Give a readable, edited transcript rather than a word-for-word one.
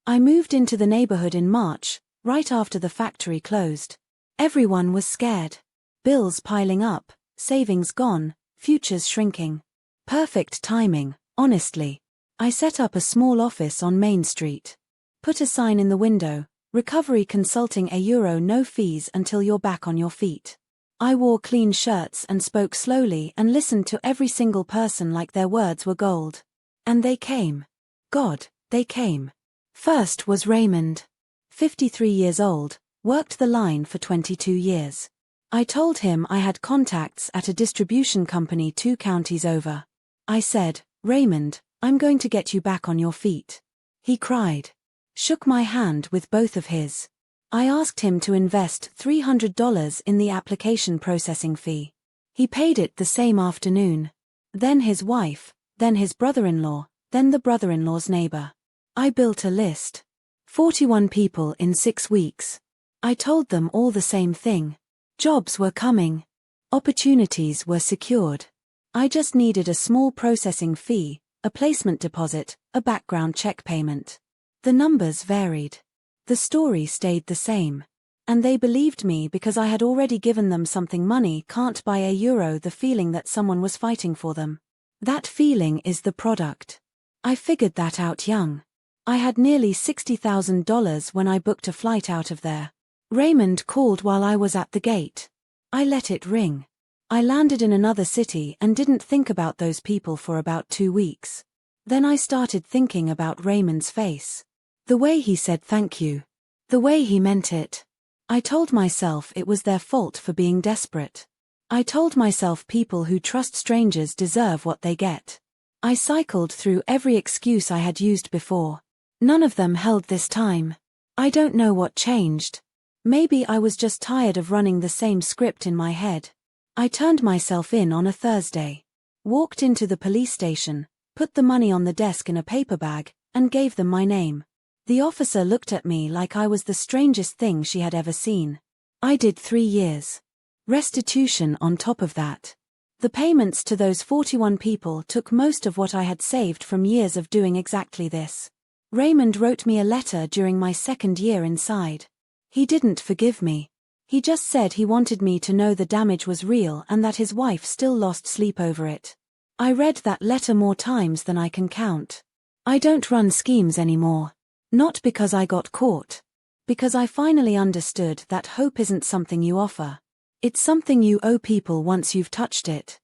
I moved into the neighborhood in March, right after the factory closed. Everyone was scared. Bills piling up, savings gone, futures shrinking. Perfect timing, honestly. I set up a small office on Main Street. Put a sign in the window, Recovery Consulting €, no fees until you're back on your feet. I wore clean shirts and spoke slowly and listened to every single person like their words were gold. And they came. God, they came. First was Raymond. 53 years old, worked the line for 22 years. I told him I had contacts at a distribution company 2 counties over. I said, Raymond, I'm going to get you back on your feet. He cried. Shook my hand with both of his. I asked him to invest $300 in the application processing fee. He paid it the same afternoon. Then his wife, then his brother-in-law, then the brother-in-law's neighbor. I built a list. 41 people in 6 weeks. I told them all the same thing. Jobs were coming. Opportunities were secured. I just needed a small processing fee, a placement deposit, a background check payment. The numbers varied. The story stayed the same. And they believed me because I had already given them something money can't buy €, the feeling that someone was fighting for them. That feeling is the product. I figured that out young. I had nearly $60,000 when I booked a flight out of there. Raymond called while I was at the gate. I let it ring. I landed in another city and didn't think about those people for about 2 weeks. Then I started thinking about Raymond's face. The way he said thank you. The way he meant it. I told myself it was their fault for being desperate. I told myself people who trust strangers deserve what they get. I cycled through every excuse I had used before. None of them held this time. I don't know what changed. Maybe I was just tired of running the same script in my head. I turned myself in on a Thursday. Walked into the police station, put the money on the desk in a paper bag, and gave them my name. The officer looked at me like I was the strangest thing she had ever seen. I did 3 years. Restitution on top of that. The payments to those 41 people took most of what I had saved from years of doing exactly this. Raymond wrote me a letter during my 2nd year inside. He didn't forgive me. He just said he wanted me to know the damage was real and that his wife still lost sleep over it. I read that letter more times than I can count. I don't run schemes anymore. Not because I got caught. Because I finally understood that hope isn't something you offer. It's something you owe people once you've touched it.